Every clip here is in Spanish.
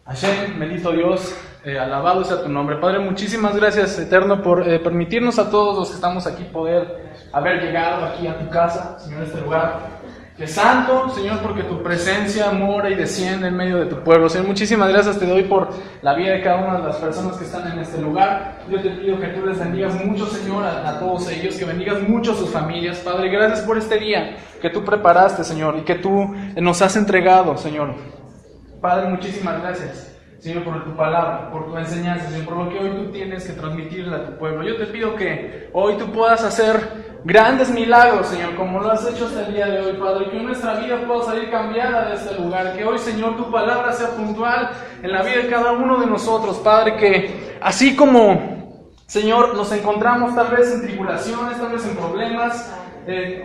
Hashem, bendito Dios, alabado sea tu nombre. Padre, muchísimas gracias, Eterno, por permitirnos a todos los que estamos aquí poder haber llegado aquí a tu casa, Señor, a este lugar. Que santo, Señor, porque tu presencia mora y desciende en medio de tu pueblo. Señor, muchísimas gracias te doy por la vida de cada una de las personas que están en este lugar. Yo te pido que tú les bendigas mucho, Señor, a todos ellos, que bendigas mucho a sus familias. Padre, gracias por este día que tú preparaste, Señor, y que tú nos has entregado, Señor. Padre, muchísimas gracias, Señor, por tu palabra, por tu enseñanza, Señor, por lo que hoy tú tienes que transmitirle a tu pueblo. Yo te pido que hoy tú puedas hacer grandes milagros, Señor, como lo has hecho hasta el día de hoy, Padre, que nuestra vida pueda salir cambiada de este lugar, que hoy, Señor, tu palabra sea puntual en la vida de cada uno de nosotros, Padre, que así como, Señor, nos encontramos tal vez en tribulaciones, tal vez en problemas,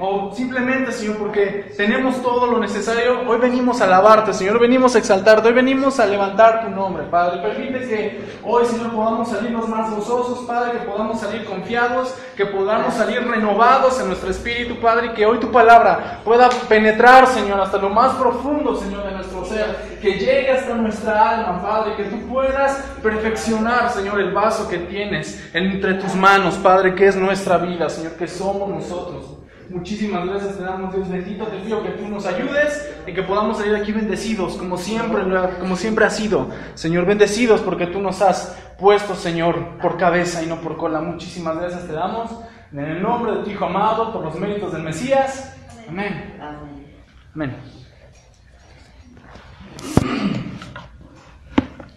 o simplemente, Señor, porque tenemos todo lo necesario, hoy venimos a alabarte, Señor, venimos a exaltarte, hoy venimos a levantar tu nombre, Padre. Permite que hoy, Señor, podamos salir los más gozosos, Padre, que podamos salir confiados, que podamos salir renovados en nuestro espíritu, Padre, y que hoy tu palabra pueda penetrar, Señor, hasta lo más profundo, Señor, de nuestro ser, que llegue hasta nuestra alma, Padre, que tú puedas perfeccionar, Señor, el vaso que tienes entre tus manos, Padre, que es nuestra vida, Señor, que somos nosotros. Muchísimas gracias te damos, Dios bendito. Te pido que tú nos ayudes y que podamos salir de aquí bendecidos, como siempre ha sido, Señor, bendecidos porque tú nos has puesto, Señor, por cabeza y no por cola. Muchísimas gracias te damos, en el nombre de tu Hijo amado, por los méritos del Mesías. Amén. Amén.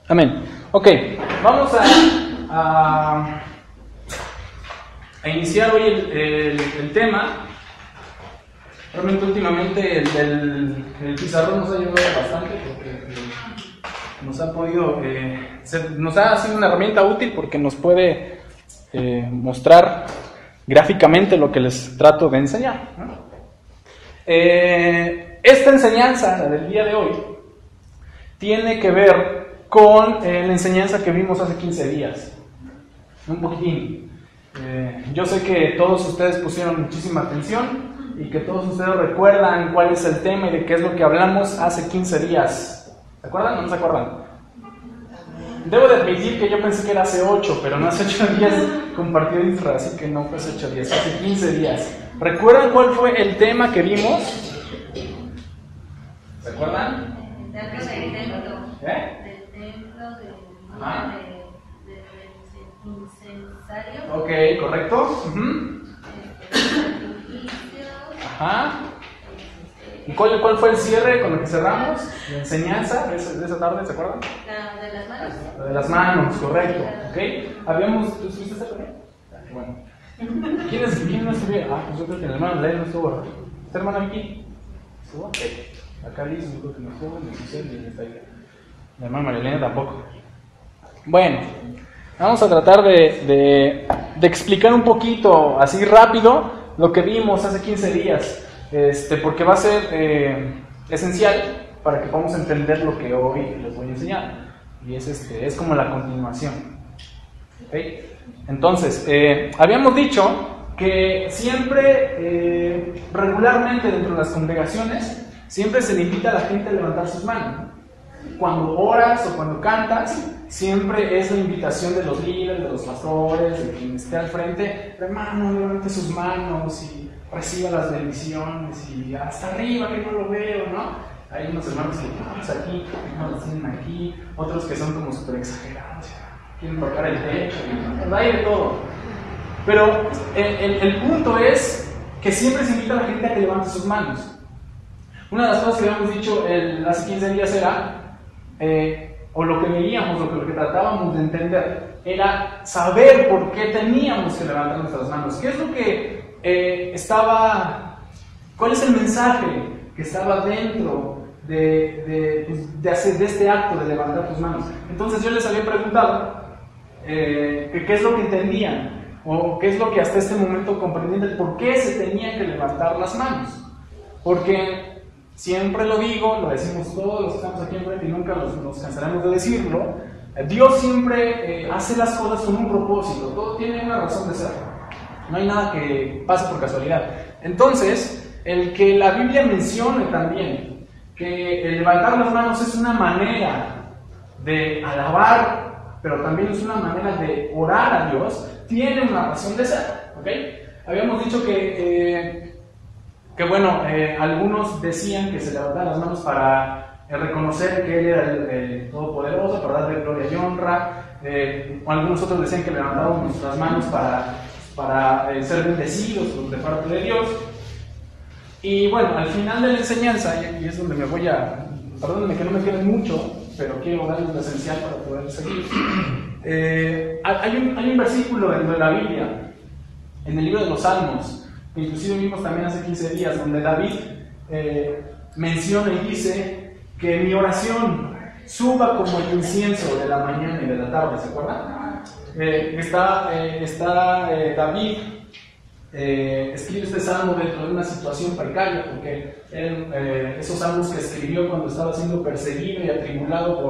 Amén. Ok, vamos a iniciar hoy el tema. Realmente últimamente el pizarrón nos ha ayudado bastante porque nos ha podido, nos ha sido una herramienta útil porque nos puede mostrar gráficamente lo que les trato de enseñar, ¿no? Esta enseñanza, la del día de hoy, tiene que ver con la enseñanza que vimos hace 15 días, un poquitín. Yo sé que todos ustedes pusieron muchísima atención y que todos ustedes recuerdan cuál es el tema y de qué es lo que hablamos hace 15 días. ¿Se acuerdan o no se acuerdan? Debo de admitir que yo pensé que era hace 8, pero no hace 8 días compartió Israel, así que no fue hace 8 días, hace 15 días. ¿Recuerdan cuál fue el tema que vimos? ¿Se acuerdan? El templo. ¿Eh? El templo del incensario. Ok, correcto. Ajá. ¿Y cuál fue el cierre con el que cerramos? La enseñanza de esa tarde, ¿se acuerdan? La de las manos. La de las manos, correcto. Ok. ¿Tú estuviste esa con él? Bueno. ¿Quién no estuvo? Pues yo creo que el hermano Ley no estuvo, ¿verdad? ¿Esta hermana Vicky? ¿Estuvo? Ok. Acá Liz, yo creo que no estuvo, ni Giselle, ni está ahí. La hermana Marilena tampoco. Bueno, vamos a tratar de explicar un poquito, así rápido, lo que vimos hace 15 días, porque va a ser esencial para que podamos entender lo que hoy les voy a enseñar. Y es como la continuación. ¿Okay? Entonces, habíamos dicho que siempre, regularmente dentro de las congregaciones, siempre se le invita a la gente a levantar sus manos, ¿no? Cuando oras o cuando cantas, siempre es la invitación de los líderes, de los pastores, de quien esté al frente: hermano, levante sus manos y reciba las bendiciones, y hasta arriba que no lo veo, ¿no? Hay unos hermanos que estamos aquí, otros tienen aquí, otros que son como súper exagerados, quieren tocar el techo, hay de todo. Pero el punto es que siempre se invita a la gente a que levante sus manos. Una de las cosas que habíamos dicho hace 15 días era, o lo que veíamos, lo que tratábamos de entender, era saber por qué teníamos que levantar nuestras manos. ¿Qué es lo que cuál es el mensaje que estaba dentro de este acto de levantar tus manos? Entonces yo les había preguntado qué es lo que entendían, o qué es lo que hasta este momento comprendían del por qué se tenían que levantar las manos. Porque siempre lo digo, lo decimos todos los que estamos aquí enfrente y nunca nos cansaremos de decirlo, Dios siempre hace las cosas con un propósito, todo tiene una razón de ser, no hay nada que pase por casualidad. Entonces, el que la Biblia mencione también que el levantar las manos es una manera de alabar, pero también es una manera de orar a Dios, tiene una razón de ser, ¿ok? Habíamos dicho que bueno, algunos decían que se levantaban las manos para reconocer que Él era el Todopoderoso, para darle gloria y honra. Algunos otros decían que levantábamos nuestras manos para ser bendecidos de parte de Dios. Y bueno, al final de la enseñanza, y es donde me voy a... Perdónenme que no me quede mucho, pero quiero darles lo esencial para poder seguir. Hay un versículo dentro de la Biblia, en el libro de los Salmos, que inclusive vimos también hace 15 días, donde David menciona y dice que mi oración suba como el incienso de la mañana y de la tarde, ¿se acuerdan? David escribe este salmo dentro de una situación precaria, porque eran esos salmos que escribió cuando estaba siendo perseguido y atribulado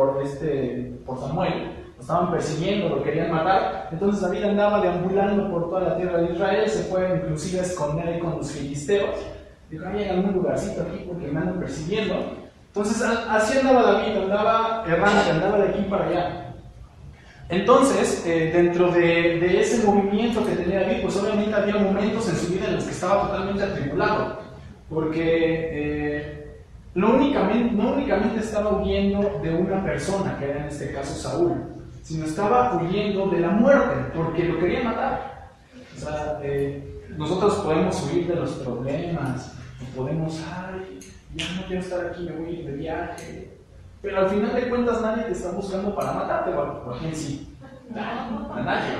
por Samuel. Lo estaban persiguiendo, lo querían matar. Entonces David andaba deambulando por toda la tierra de Israel, se fue inclusive a esconder ahí con los filisteos. Dijo, hay algún lugarcito aquí porque me andan persiguiendo. Entonces así andaba David, andaba errante, andaba de aquí para allá. Entonces, dentro de ese movimiento que tenía David, pues obviamente había momentos en su vida en los que estaba totalmente atribulado, porque no únicamente estaba huyendo de una persona, que era en este caso Saúl, sino estaba huyendo de la muerte, porque lo quería matar. O sea, nosotros podemos huir de los problemas, o podemos, ya no quiero estar aquí, me voy a ir de viaje. Pero al final de cuentas nadie te está buscando para matarte, o a quién sí. A nadie,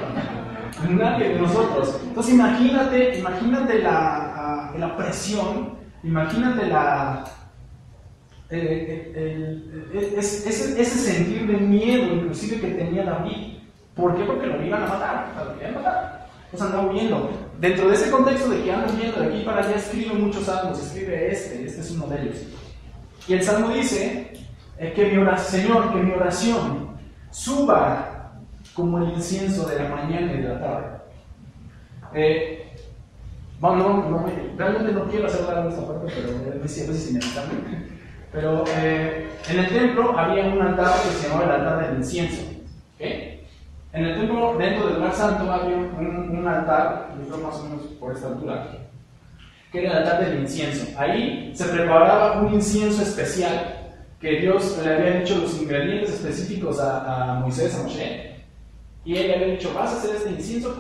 ¿no? Nadie de nosotros. Entonces imagínate la presión, imagínate ese sentir de miedo inclusive que tenía David. ¿Por qué? Porque lo iban a matar, lo querían matar. Entonces andaba huyendo. Dentro de ese contexto de que anda huyendo de aquí para allá, escribe muchos salmos, escribe este es uno de ellos. Y el salmo dice Señor, que mi oración suba como el incienso de la mañana y de la tarde. Realmente no quiero hacer larga esta parte, pero a veces es inevitable. Pero en el templo había un altar que se llamaba el altar del incienso. ¿Okay? En el templo, dentro del lugar santo, había un altar, yo creo más o menos por esta altura, que era el altar del incienso. Ahí se preparaba un incienso especial que Dios le había dicho los ingredientes específicos a Moisés, a Moshe, y él le había dicho, vas a hacer este incienso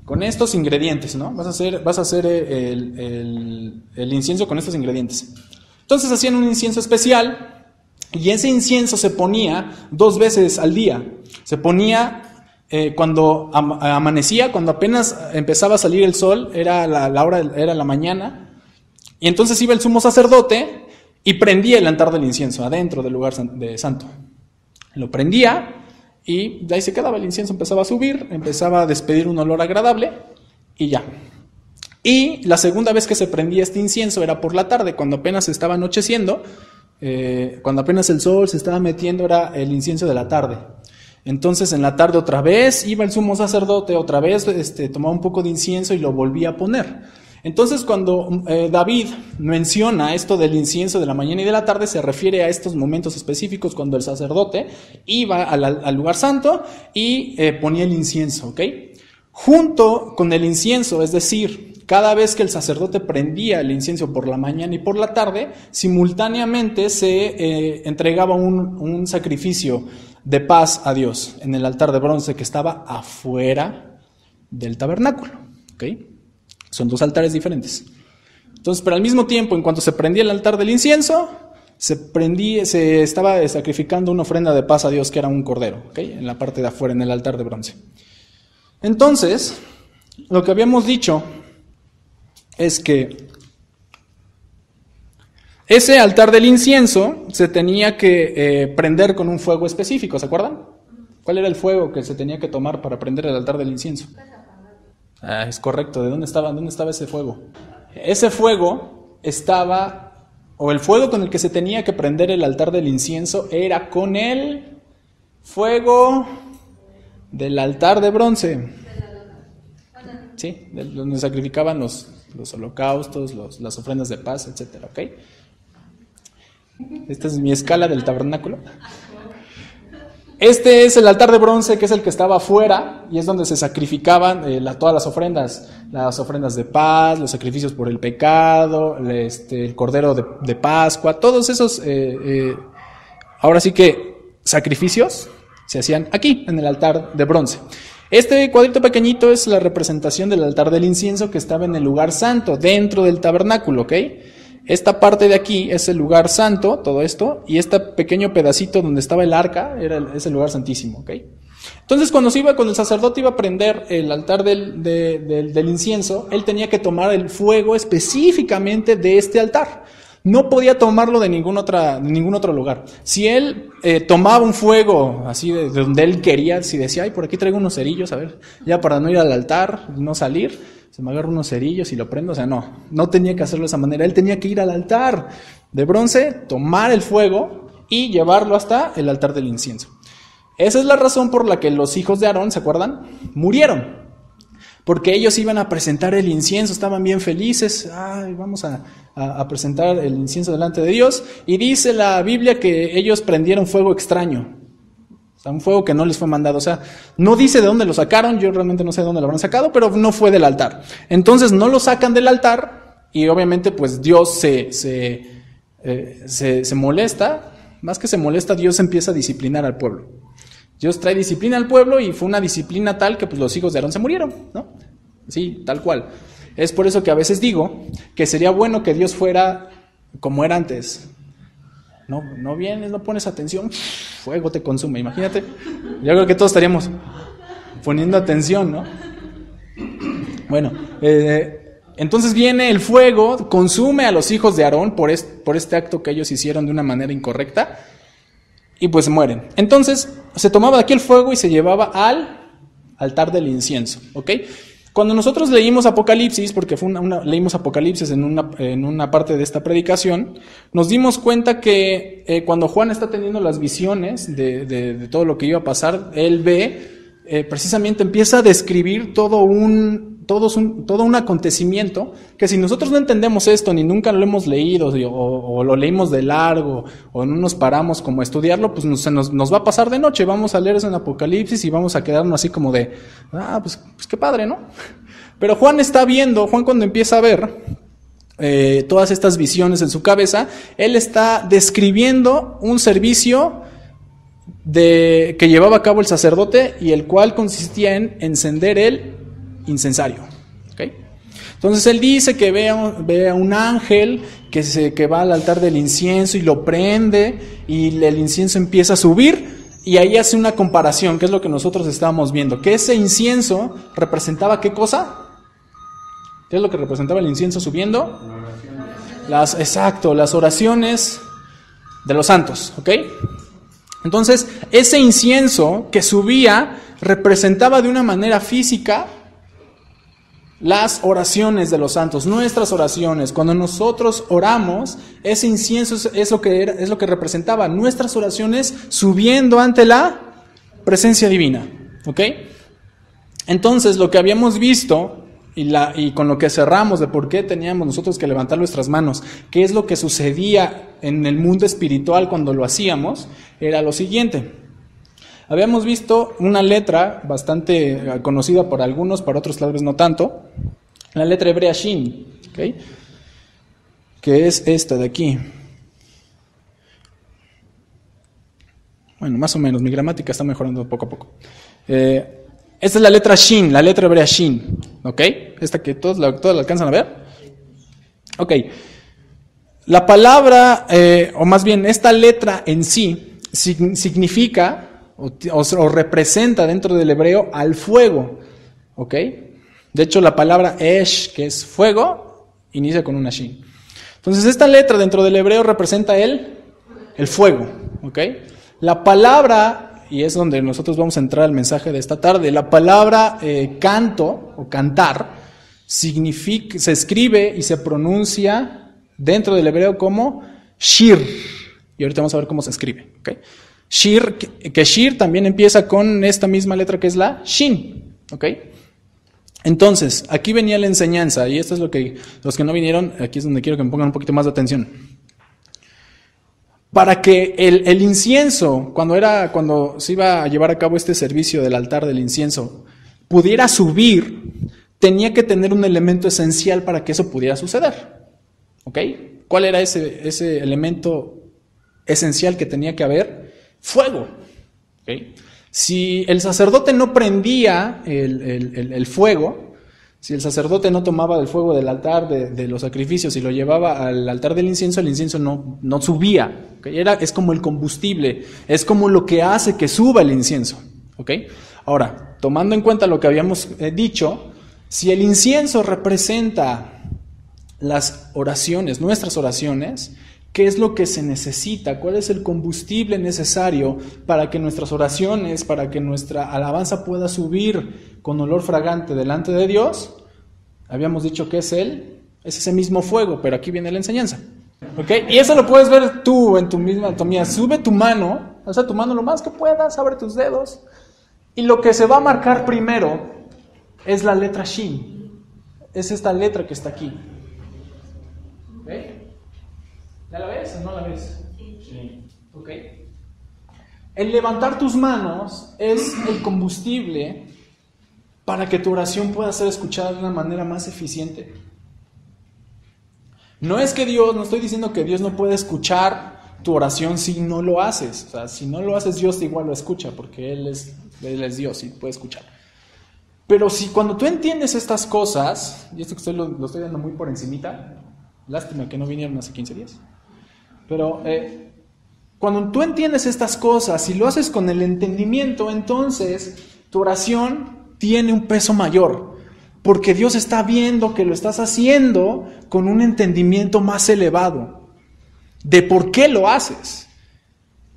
con estos ingredientes, ¿no? Vas a hacer el incienso con estos ingredientes. Entonces hacían un incienso especial, y ese incienso se ponía 2 veces al día. Se ponía cuando amanecía, cuando apenas empezaba a salir el sol, era la hora, era la mañana. Y entonces iba el sumo sacerdote y prendía el altar del incienso adentro del lugar santo. Lo prendía y de ahí se quedaba el incienso, empezaba a subir, empezaba a despedir un olor agradable y ya. Y la segunda vez que se prendía este incienso era por la tarde, cuando apenas estaba anocheciendo, cuando apenas el sol se estaba metiendo, era el incienso de la tarde. Entonces en la tarde otra vez iba el sumo sacerdote, otra vez tomaba un poco de incienso y lo volvía a poner. Entonces cuando David menciona esto del incienso de la mañana y de la tarde, se refiere a estos momentos específicos cuando el sacerdote iba al lugar santo y ponía el incienso, ¿ok? Junto con el incienso, es decir, cada vez que el sacerdote prendía el incienso por la mañana y por la tarde, simultáneamente se entregaba un sacrificio de paz a Dios en el altar de bronce que estaba afuera del tabernáculo, ¿ok? Son 2 altares diferentes. Entonces, pero al mismo tiempo, en cuanto se prendía el altar del incienso, se estaba sacrificando una ofrenda de paz a Dios, que era un cordero, ¿okay? En la parte de afuera, en el altar de bronce. Entonces, lo que habíamos dicho es que ese altar del incienso se tenía que prender con un fuego específico, ¿se acuerdan? ¿Cuál era el fuego que se tenía que tomar para prender el altar del incienso? Es correcto. ¿De dónde estaba ese fuego? Ese fuego estaba, o el fuego con el que se tenía que prender el altar del incienso era con el fuego del altar de bronce. Sí, donde sacrificaban los holocaustos, las ofrendas de paz, etc. ¿Okay? Esta es mi escala del tabernáculo. Este es el altar de bronce, que es el que estaba afuera, y es donde se sacrificaban todas las ofrendas de paz, los sacrificios por el pecado, el cordero de Pascua, todos esos, ahora sí que sacrificios se hacían aquí, en el altar de bronce. Este cuadrito pequeñito es la representación del altar del incienso que estaba en el lugar santo, dentro del tabernáculo, ¿ok? Esta parte de aquí es el lugar santo, todo esto, y este pequeño pedacito donde estaba el arca es el lugar santísimo, ¿ok? Entonces cuando el sacerdote iba a prender el altar del incienso, él tenía que tomar el fuego específicamente de este altar. No podía tomarlo de ningún otro lugar. Si él tomaba un fuego así de donde él quería, si decía, ay, por aquí traigo unos cerillos, a ver, ya para no ir al altar, no salir, se me agarra unos cerillos y lo prendo, o sea, no tenía que hacerlo de esa manera. Él tenía que ir al altar de bronce, tomar el fuego y llevarlo hasta el altar del incienso. Esa es la razón por la que los hijos de Aarón, ¿se acuerdan? Murieron. Porque ellos iban a presentar el incienso, estaban bien felices, ay, vamos a presentar el incienso delante de Dios, y dice la Biblia que ellos prendieron fuego extraño, o sea, un fuego que no les fue mandado, o sea, no dice de dónde lo sacaron, yo realmente no sé de dónde lo habrán sacado, pero no fue del altar. Entonces no lo sacan del altar, y obviamente pues Dios se molesta, más que se molesta, Dios empieza a disciplinar al pueblo. Dios trae disciplina al pueblo y fue una disciplina tal que pues los hijos de Aarón se murieron, ¿no? Sí, tal cual. Es por eso que a veces digo que sería bueno que Dios fuera como era antes. No vienes, no pones atención, fuego te consume, imagínate. Yo creo que todos estaríamos poniendo atención, ¿no? Bueno, entonces viene el fuego, consume a los hijos de Aarón por este acto que ellos hicieron de una manera incorrecta. Y pues mueren. Entonces se tomaba de aquí el fuego y se llevaba al altar del incienso, ¿ok? Cuando nosotros leímos Apocalipsis, porque leímos Apocalipsis en una parte de esta predicación, nos dimos cuenta que cuando Juan está teniendo las visiones de todo lo que iba a pasar, él ve, precisamente empieza a describir todo un acontecimiento que si nosotros no entendemos esto ni nunca lo hemos leído o lo leímos de largo o no nos paramos como a estudiarlo, pues nos va a pasar de noche, vamos a leer eso en Apocalipsis y vamos a quedarnos así como de, pues qué padre, ¿no? Pero Juan cuando empieza a ver todas estas visiones en su cabeza, él está describiendo un servicio que llevaba a cabo el sacerdote y el cual consistía en encender el incensario, ¿okay? Entonces él dice que ve a un ángel que va al altar del incienso y lo prende y el incienso empieza a subir y ahí hace una comparación, que es lo que nosotros estábamos viendo, que ese incienso representaba ¿qué cosa? ¿Qué es lo que representaba el incienso subiendo? Las oraciones de los santos, ¿ok? Entonces ese incienso que subía representaba de una manera física las oraciones de los santos, nuestras oraciones. Cuando nosotros oramos, ese incienso es lo que representaba nuestras oraciones subiendo ante la presencia divina, ¿ok? Entonces, lo que habíamos visto y con lo que cerramos de por qué teníamos nosotros que levantar nuestras manos, qué es lo que sucedía en el mundo espiritual cuando lo hacíamos, era lo siguiente. Habíamos visto una letra bastante conocida por algunos, para otros tal vez no tanto, la letra hebrea Shin, ¿okay? Que es esta de aquí. Bueno, más o menos, mi gramática está mejorando poco a poco. Esta es la letra Shin, la letra hebrea Shin, ¿ok? Esta que todos la alcanzan a ver. Ok. La palabra, o más bien, esta letra en sí significa o representa dentro del hebreo al fuego, ¿ok? De hecho, la palabra Esh, que es fuego, inicia con una Shin. Entonces, esta letra dentro del hebreo representa el fuego, ¿ok? La palabra, y es donde nosotros vamos a entrar al mensaje de esta tarde, la palabra canto o cantar se escribe y se pronuncia dentro del hebreo como Shir. Y ahorita vamos a ver cómo se escribe, ¿ok? Shir, que Shir también empieza con esta misma letra que es la Shin, ¿ok? Entonces, aquí venía la enseñanza, y esto es lo que los que no vinieron, aquí es donde quiero que me pongan un poquito más de atención. para que el incienso, cuando se iba a llevar a cabo este servicio del altar del incienso, pudiera subir, tenía que tener un elemento esencial para que eso pudiera suceder. ¿Ok? ¿Cuál era ese elemento esencial que tenía que haber? Fuego. ¿Ok? Si el sacerdote no prendía el fuego, si el sacerdote no tomaba del fuego del altar de los sacrificios y lo llevaba al altar del incienso, el incienso no subía. ¿Okay? Es como el combustible, es como lo que hace que suba el incienso. ¿Okay? Ahora, tomando en cuenta lo que habíamos dicho, si el incienso representa las oraciones, nuestras oraciones, ¿qué es lo que se necesita? ¿Cuál es el combustible necesario para que nuestras oraciones, para que nuestra alabanza pueda subir con olor fragante delante de Dios? Habíamos dicho que es ese mismo fuego, pero aquí viene la enseñanza. ¿Ok? Y eso lo puedes ver tú en tu misma anatomía. Sube tu mano, alza tu mano lo más que puedas, abre tus dedos, y lo que se va a marcar primero es la letra Shin. Es esta letra que está aquí. ¿Ok? ¿Ya la ves o no la ves? Sí. ¿Ok? El levantar tus manos es el combustible para que tu oración pueda ser escuchada de una manera más eficiente. No estoy diciendo que Dios no puede escuchar tu oración si no lo haces. O sea, si no lo haces, Dios igual lo escucha, porque Él es Dios y puede escuchar. Pero si cuando tú entiendes estas cosas, y esto que lo estoy dando muy por encimita, lástima que no vinieron hace 15 días, pero cuando tú entiendes estas cosas y lo haces con el entendimiento, entonces tu oración tiene un peso mayor, porque Dios está viendo que lo estás haciendo con un entendimiento más elevado de por qué lo haces.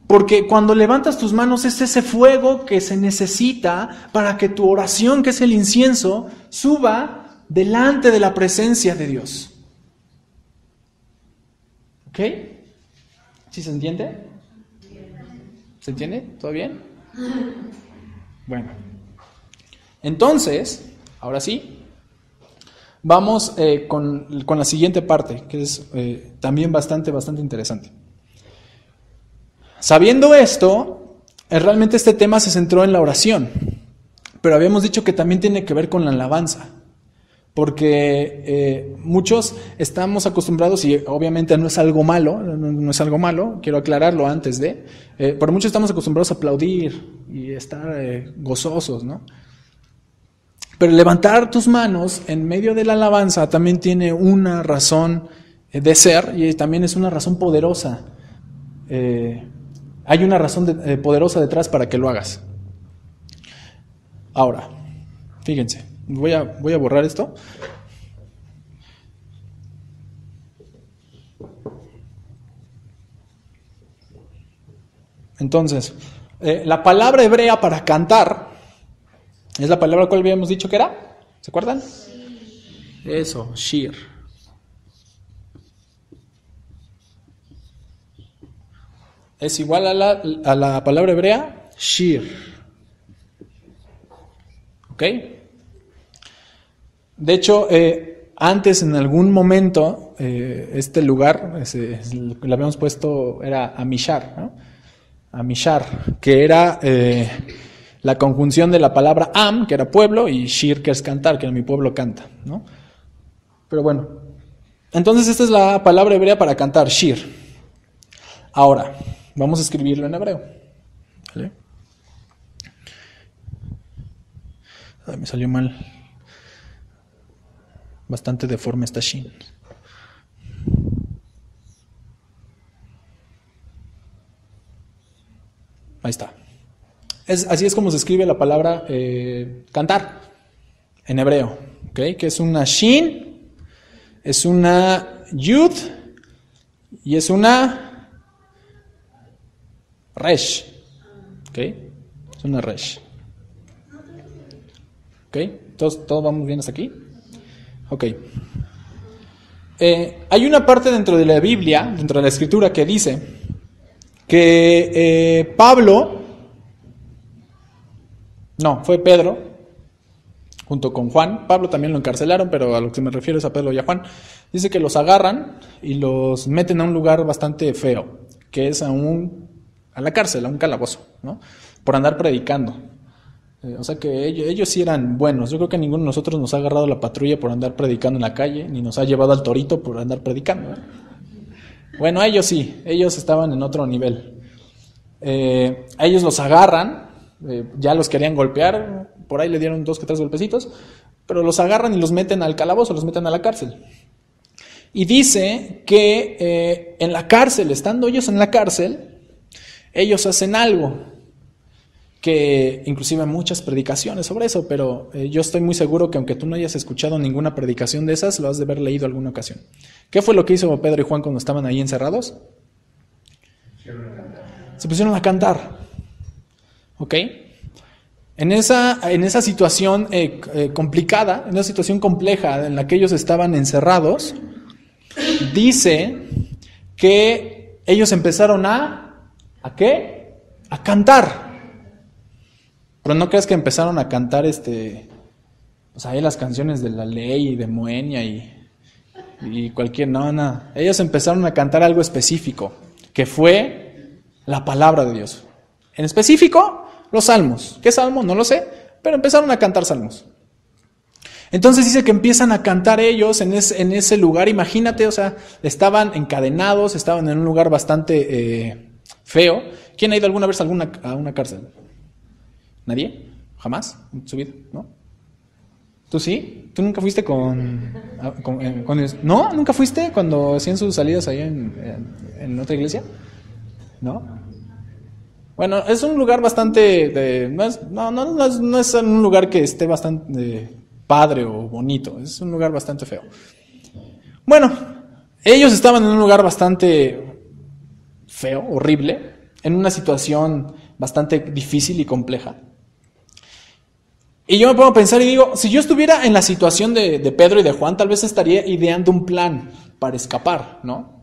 Porque cuando levantas tus manos es ese fuego que se necesita para que tu oración, que es el incienso, suba delante de la presencia de Dios. ¿Ok? ¿Sí se entiende? ¿Se entiende? ¿Todo bien? Bueno. Entonces, ahora sí, vamos con la siguiente parte, que es también bastante interesante. Sabiendo esto, realmente este tema se centró en la oración, pero habíamos dicho que también tiene que ver con la alabanza, porque muchos estamos acostumbrados, y obviamente no es algo malo, quiero aclararlo antes pero muchos estamos acostumbrados a aplaudir y estar gozosos, ¿no? Pero levantar tus manos en medio de la alabanza también tiene una razón de ser, y también es una razón poderosa. Hay una razón poderosa detrás para que lo hagas. Ahora, fíjense, voy a borrar esto. Entonces, la palabra hebrea para cantar es la palabra cual habíamos dicho que era. ¿Se acuerdan? Eso, shir. Es igual a la palabra hebrea shir. ¿Ok? De hecho, antes en algún momento, este lugar, le habíamos puesto, era Amishar, ¿no? Amishar, que era la conjunción de la palabra am, que era pueblo, y shir, que es cantar, que era mi pueblo canta, ¿no? Pero bueno, entonces esta es la palabra hebrea para cantar, shir. Ahora, vamos a escribirlo en hebreo. ¿Vale? Ay, me salió mal. Bastante deforme esta shin. Ahí está. Así es como se escribe la palabra cantar en hebreo. ¿Okay? Que es una shin, es una yud y es una resh. ¿Ok? Es una resh. ¿Ok? ¿Todos vamos bien hasta aquí? Ok. Hay una parte dentro de la Biblia, dentro de la Escritura, que dice que fue Pedro, junto con Juan. Pablo también lo encarcelaron, pero a lo que me refiero es a Pedro y a Juan. Dice que los agarran y los meten a un lugar bastante feo, que es a la cárcel, a un calabozo, ¿no? Por andar predicando. O sea que ellos sí eran buenos. Yo creo que ninguno de nosotros nos ha agarrado la patrulla por andar predicando en la calle, ni nos ha llevado al torito por andar predicando, ¿eh? Bueno, ellos sí, ellos estaban en otro nivel. A ellos los agarran, ya los querían golpear, por ahí le dieron 2 que 3 golpecitos, pero los agarran y los meten al calabozo, los meten a la cárcel. Y dice que en la cárcel, estando ellos en la cárcel, ellos hacen algo, que inclusive hay muchas predicaciones sobre eso, pero yo estoy muy seguro que aunque tú no hayas escuchado ninguna predicación de esas, lo has de haber leído alguna ocasión. ¿Qué fue lo que hizo Pedro y Juan cuando estaban ahí encerrados? Se pusieron a cantar. ¿Ok? En esa situación complicada, en esa situación compleja en la que ellos estaban encerrados, dice que ellos empezaron ¿a qué? A cantar. Pero no creas que empezaron a cantar pues ahí las canciones de La Ley y de Moenia y cualquier, no. Ellos empezaron a cantar algo específico, que fue la palabra de Dios. En específico, los salmos. ¿Qué salmo? No lo sé, pero empezaron a cantar salmos. Entonces dice que empiezan a cantar ellos en ese lugar. Imagínate, o sea, estaban encadenados, estaban en un lugar bastante feo. ¿Quién ha ido alguna vez a una cárcel? ¿Nadie? ¿Jamás? ¿En su vida? ¿No? ¿Tú sí? ¿Tú nunca fuiste ¿No? ¿Nunca fuiste cuando hacían sus salidas ahí en otra iglesia? ¿No? Bueno, es un lugar bastante... no es un lugar que esté bastante padre o bonito. Es un lugar bastante feo. Bueno, ellos estaban en un lugar bastante feo, horrible, en una situación bastante difícil y compleja. Y yo me pongo a pensar y digo, si yo estuviera en la situación de Pedro y de Juan, tal vez estaría ideando un plan para escapar, ¿no?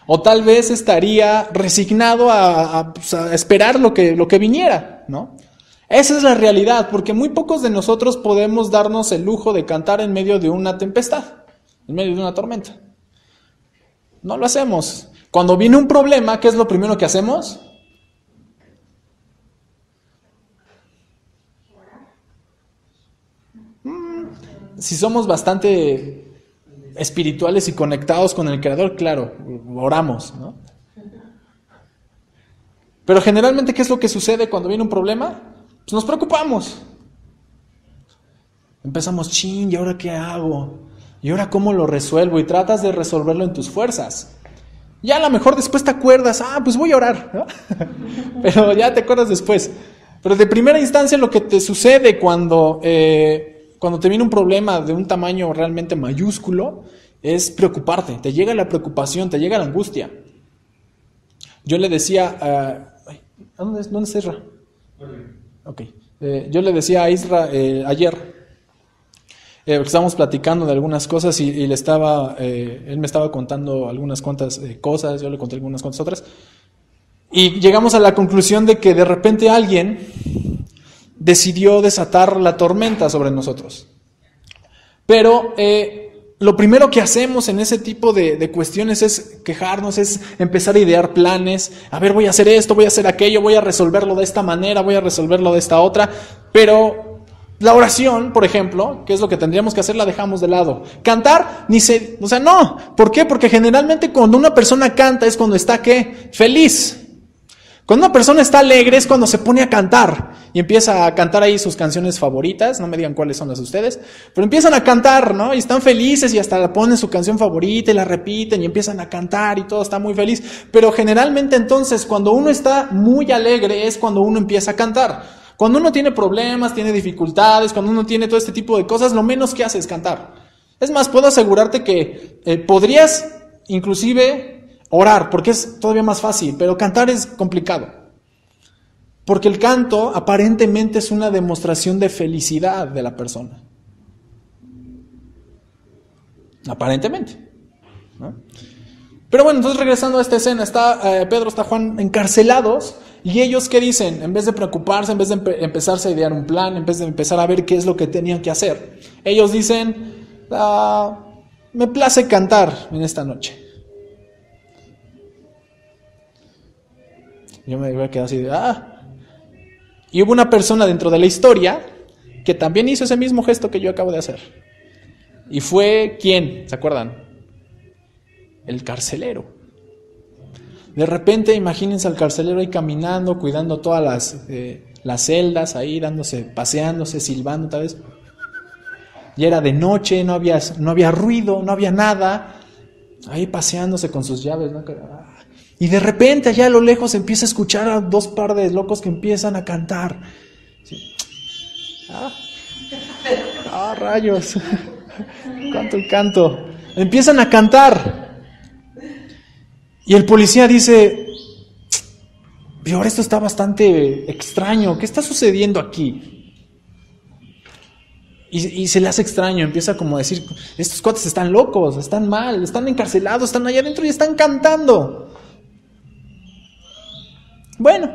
O tal vez estaría resignado a esperar lo que viniera, ¿no? Esa es la realidad, porque muy pocos de nosotros podemos darnos el lujo de cantar en medio de una tempestad, en medio de una tormenta. No lo hacemos. Cuando viene un problema, ¿qué es lo primero que hacemos? Si somos bastante espirituales y conectados con el Creador, claro, oramos, ¿no? Pero generalmente, ¿qué es lo que sucede cuando viene un problema? Pues nos preocupamos. Empezamos, ¿y ahora qué hago? ¿Y ahora cómo lo resuelvo? Y tratas de resolverlo en tus fuerzas. Ya a lo mejor después te acuerdas, pues voy a orar, ¿no? Pero ya te acuerdas después. Pero de primera instancia lo que te sucede cuando te viene un problema de un tamaño realmente mayúsculo es preocuparte. Te llega la preocupación, te llega la angustia. Yo le decía ¿dónde está Isra? Okay. Yo le decía a Isra ayer, porque estábamos platicando de algunas cosas y él me estaba contando algunas cuantas cosas, yo le conté algunas cuantas otras, y llegamos a la conclusión de que de repente alguien decidió desatar la tormenta sobre nosotros. Pero lo primero que hacemos en ese tipo de cuestiones es quejarnos, es empezar a idear planes. A ver, voy a hacer esto, voy a hacer aquello, voy a resolverlo de esta manera, voy a resolverlo de esta otra. Pero la oración, por ejemplo, que es lo que tendríamos que hacer, la dejamos de lado. Cantar, no. ¿Por qué? Porque generalmente cuando una persona canta es cuando está, ¿qué? Feliz. Cuando una persona está alegre es cuando se pone a cantar y empieza a cantar ahí sus canciones favoritas, no me digan cuáles son las de ustedes, pero empiezan a cantar, ¿no? Y están felices y hasta la ponen su canción favorita y la repiten y empiezan a cantar y todo está muy feliz. Pero generalmente entonces cuando uno está muy alegre es cuando uno empieza a cantar. Cuando uno tiene problemas, tiene dificultades, cuando uno tiene todo este tipo de cosas, lo menos que hace es cantar. Es más, puedo asegurarte que podrías inclusive orar, porque es todavía más fácil, pero cantar es complicado. Porque el canto aparentemente es una demostración de felicidad de la persona. Aparentemente, ¿no? Pero bueno, entonces regresando a esta escena, está Pedro, está Juan encarcelados, y ellos ¿qué dicen? En vez de preocuparse, en vez de empezarse a idear un plan, en vez de empezar a ver qué es lo que tenían que hacer, ellos dicen, me place cantar en esta noche. Yo me había quedado así de, Y hubo una persona dentro de la historia que también hizo ese mismo gesto que yo acabo de hacer. Y fue, ¿quién? ¿Se acuerdan? El carcelero. De repente, imagínense al carcelero ahí caminando, cuidando todas las celdas ahí, paseándose, silbando tal vez. Ya era de noche, no había ruido, no había nada. Ahí paseándose con sus llaves, ¿no? Y de repente allá a lo lejos empieza a escuchar a 2 par de locos que empiezan a cantar. Sí. Rayos. ¿Cuánto el canto? Empiezan a cantar. Y el policía dice, pero ahora esto está bastante extraño. ¿Qué está sucediendo aquí? Y se le hace extraño, empieza como a decir, estos cuates están locos, están mal, están encarcelados, están allá adentro y están cantando. Bueno,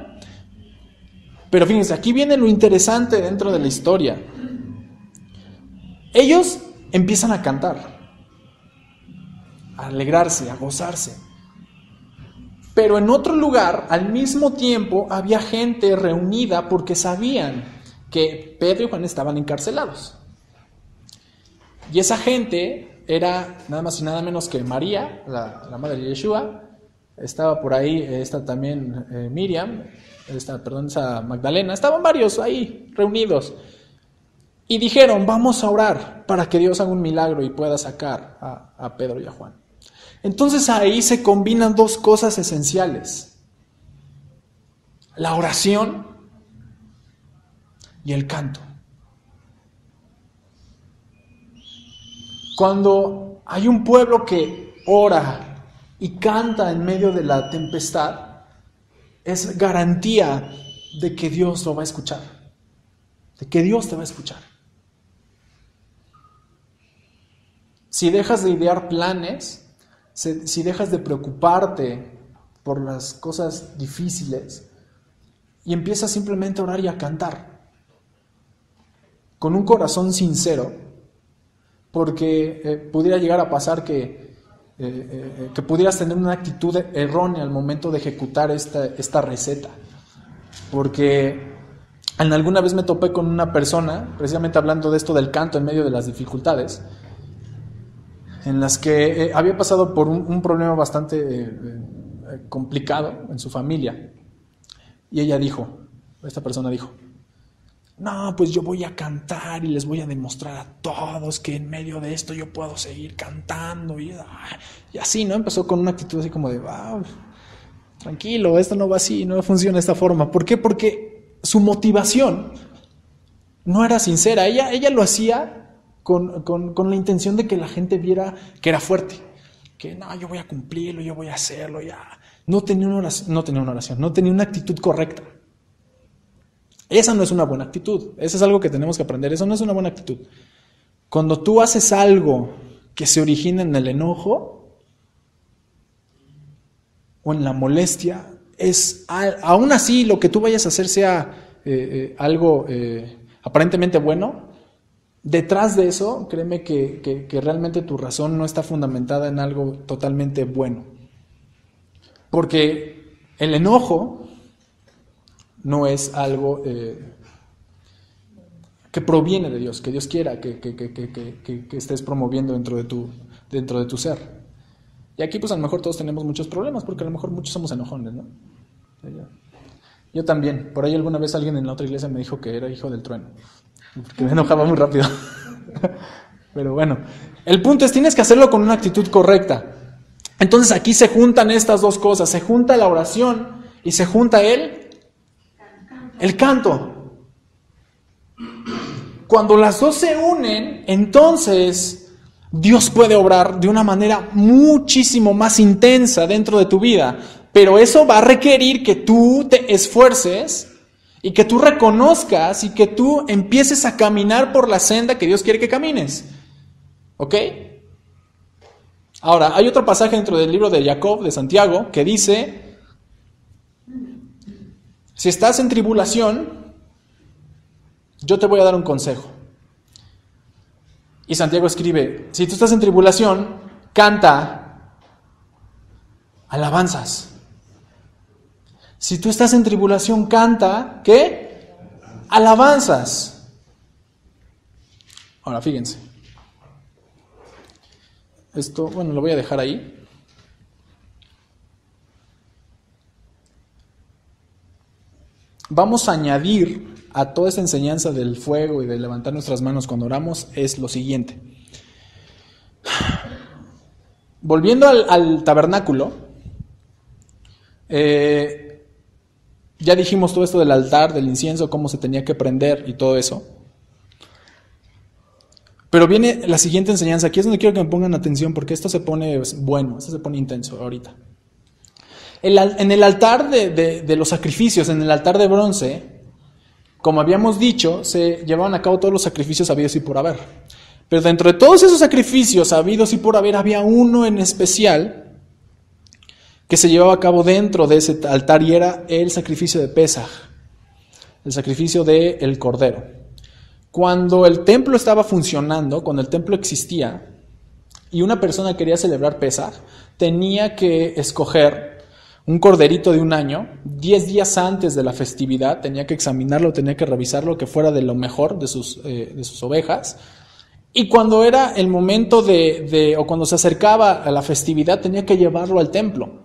pero fíjense, aquí viene lo interesante dentro de la historia. Ellos empiezan a cantar, a alegrarse, a gozarse. Pero en otro lugar, al mismo tiempo, había gente reunida porque sabían que Pedro y Juan estaban encarcelados. Y esa gente era nada más y nada menos que María, la madre de Yeshua. Estaba por ahí, también Miriam, esa Magdalena. Estaban varios ahí reunidos. Y dijeron, vamos a orar para que Dios haga un milagro y pueda sacar a Pedro y a Juan. Entonces ahí se combinan 2 cosas esenciales: la oración y el canto. Cuando hay un pueblo que ora y canta en medio de la tempestad, es garantía de que Dios lo va a escuchar, de que Dios te va a escuchar. Si dejas de idear planes, si dejas de preocuparte por las cosas difíciles y empiezas simplemente a orar y a cantar con un corazón sincero, porque pudiera llegar a pasar que pudieras tener una actitud errónea al momento de ejecutar esta receta, porque alguna vez me topé con una persona, precisamente hablando de esto del canto en medio de las dificultades, en las que había pasado por un problema bastante complicado en su familia. Y esta persona dijo, no, pues yo voy a cantar y les voy a demostrar a todos que en medio de esto yo puedo seguir cantando. Y así, ¿no? Empezó con una actitud así como de, wow, tranquilo, esto no va así, no funciona de esta forma. ¿Por qué? Porque su motivación no era sincera. Ella lo hacía con la intención de que la gente viera que era fuerte, que no, yo voy a cumplirlo, yo voy a hacerlo, ya. No tenía una oración, no tenía una actitud correcta. Esa no es una buena actitud, eso es algo que tenemos que aprender, eso no es una buena actitud. Cuando tú haces algo que se origina en el enojo o en la molestia, aún así lo que tú vayas a hacer sea algo aparentemente bueno, detrás de eso, créeme que realmente tu razón no está fundamentada en algo totalmente bueno. Porque el enojo no es algo que proviene de Dios, que Dios quiera que estés promoviendo dentro de tu ser. Y aquí pues a lo mejor todos tenemos muchos problemas, porque a lo mejor muchos somos enojones, ¿no? Yo también. Por ahí alguna vez alguien en la otra iglesia me dijo que era hijo del trueno, porque me enojaba muy rápido. Pero bueno, el punto es, tienes que hacerlo con una actitud correcta. Entonces aquí se juntan estas 2 cosas, se junta la oración y se junta el canto. Cuando las 2 se unen, entonces Dios puede obrar de una manera muchísimo más intensa dentro de tu vida, pero eso va a requerir que tú te esfuerces y que tú reconozcas y que tú empieces a caminar por la senda que Dios quiere que camines. ¿Ok? Ahora, hay otro pasaje dentro del libro de Jacob, de Santiago, que dice, si estás en tribulación, yo te voy a dar un consejo. Y Santiago escribe, si tú estás en tribulación, canta alabanzas. Si tú estás en tribulación, canta, ¿qué? Alabanzas. Ahora, fíjense. Esto, bueno, lo voy a dejar ahí. Vamos a añadir a toda esta enseñanza del fuego y de levantar nuestras manos cuando oramos, es lo siguiente. Volviendo al tabernáculo, ya dijimos todo esto del altar, del incienso, cómo se tenía que prender y todo eso. Pero viene la siguiente enseñanza, aquí es donde quiero que me pongan atención porque esto se pone bueno, esto se pone intenso ahorita. En el altar de los sacrificios, en el altar de bronce, como habíamos dicho, se llevaban a cabo todos los sacrificios habidos y por haber. Pero dentro de todos esos sacrificios habidos y por haber, había uno en especial que se llevaba a cabo dentro de ese altar y era el sacrificio de Pesaj, el sacrificio del Cordero. Cuando el templo estaba funcionando, cuando el templo existía y una persona quería celebrar Pesaj, tenía que escoger un corderito de un año, 10 días antes de la festividad, tenía que examinarlo, tenía que revisarlo, que fuera de lo mejor de sus ovejas. Y cuando era el momento o cuando se acercaba a la festividad, tenía que llevarlo al templo.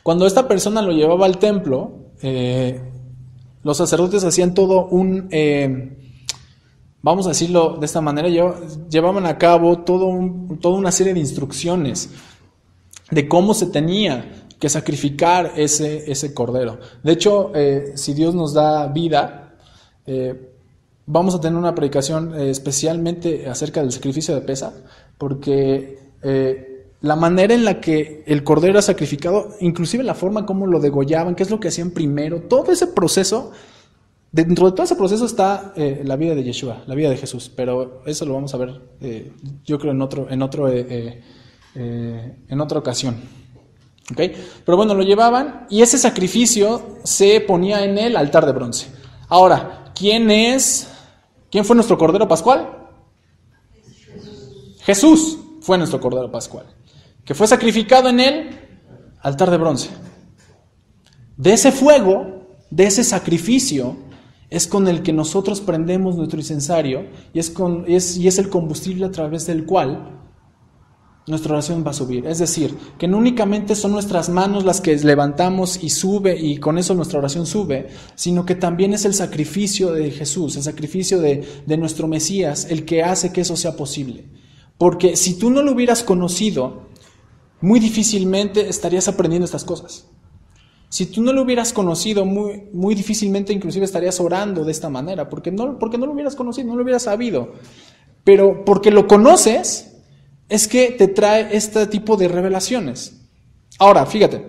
Cuando esta persona lo llevaba al templo, los sacerdotes hacían todo vamos a decirlo de esta manera, llevaban a cabo toda una serie de instrucciones de cómo se tenía que sacrificar ese cordero. De hecho, si Dios nos da vida, vamos a tener una predicación especialmente acerca del sacrificio de Pesaj, porque la manera en la que el cordero era sacrificado, inclusive la forma como lo degollaban, qué es lo que hacían primero, todo ese proceso, dentro de todo ese proceso está la vida de Yeshua, la vida de Jesús, pero eso lo vamos a ver, yo creo, en otra ocasión. ¿Okay? Pero bueno, lo llevaban y ese sacrificio se ponía en el altar de bronce. Ahora, ¿quién fue nuestro Cordero Pascual? Jesús fue nuestro Cordero Pascual, que fue sacrificado en el altar de bronce. De ese fuego, de ese sacrificio, es con el que nosotros prendemos nuestro incensario y es el combustible a través del cual nuestra oración va a subir. Es decir, que no únicamente son nuestras manos las que levantamos y sube y con eso nuestra oración sube, sino que también es el sacrificio de Jesús, el sacrificio de nuestro Mesías, el que hace que eso sea posible. Porque si tú no lo hubieras conocido, muy difícilmente estarías aprendiendo estas cosas. Si tú no lo hubieras conocido, muy, muy difícilmente inclusive estarías orando de esta manera, porque no lo hubieras conocido, no lo hubieras sabido. Pero porque lo conoces, es que te trae este tipo de revelaciones. Ahora, fíjate,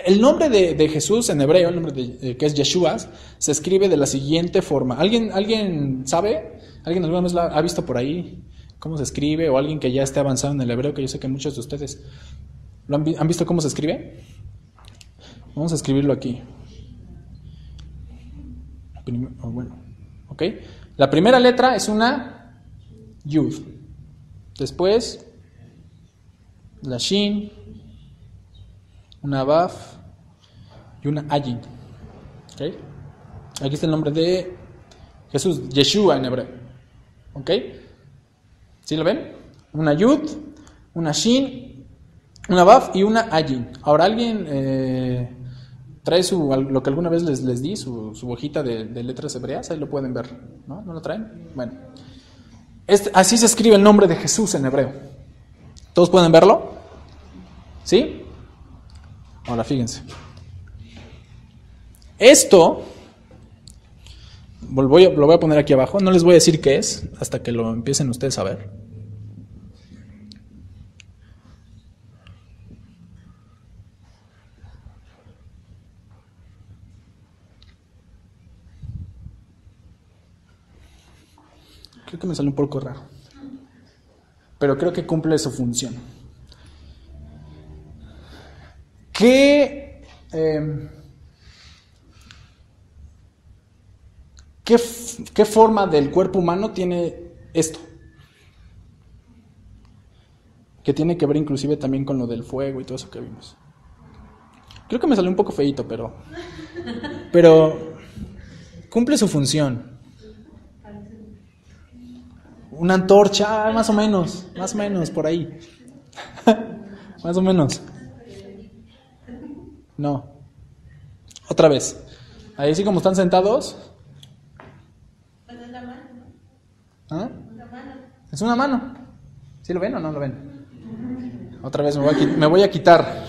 el nombre de Jesús en hebreo, el nombre que es Yeshua, se escribe de la siguiente forma. ¿Alguien sabe? ¿Alguien alguna vez ha visto por ahí cómo se escribe? O alguien que ya esté avanzado en el hebreo, que yo sé que muchos de ustedes han visto cómo se escribe. Vamos a escribirlo aquí. Bueno, ¿ok? La primera letra es una Yud. Después, la Shin, una Baf y una Ayin. ¿Okay? Aquí está el nombre de Jesús, Yeshua en hebreo. ¿Ok? ¿Sí lo ven? Una Yud, una Shin, una Baf y una Ayin. Ahora, ¿alguien trae lo que alguna vez les di, su hojita de letras hebreas? Ahí lo pueden ver. ¿No? ¿No lo traen? Bueno. Así se escribe el nombre de Jesús en hebreo. ¿Todos pueden verlo? ¿Sí? Ahora fíjense. Esto lo voy a poner aquí abajo. No les voy a decir qué es hasta que lo empiecen ustedes a ver. Creo que me sale un poco raro, pero creo que cumple su función. ¿Qué forma del cuerpo humano tiene esto? Que tiene que ver inclusive también con lo del fuego y todo eso que vimos. Creo que me salió un poco feíto, pero cumple su función. Una antorcha, más o menos, por ahí. Más o menos. No. Otra vez. Ahí sí como están sentados. Pues es la mano, ¿no? ¿Ah? La mano. Es una mano. ¿Sí lo ven o no lo ven? Otra vez me voy a quitar.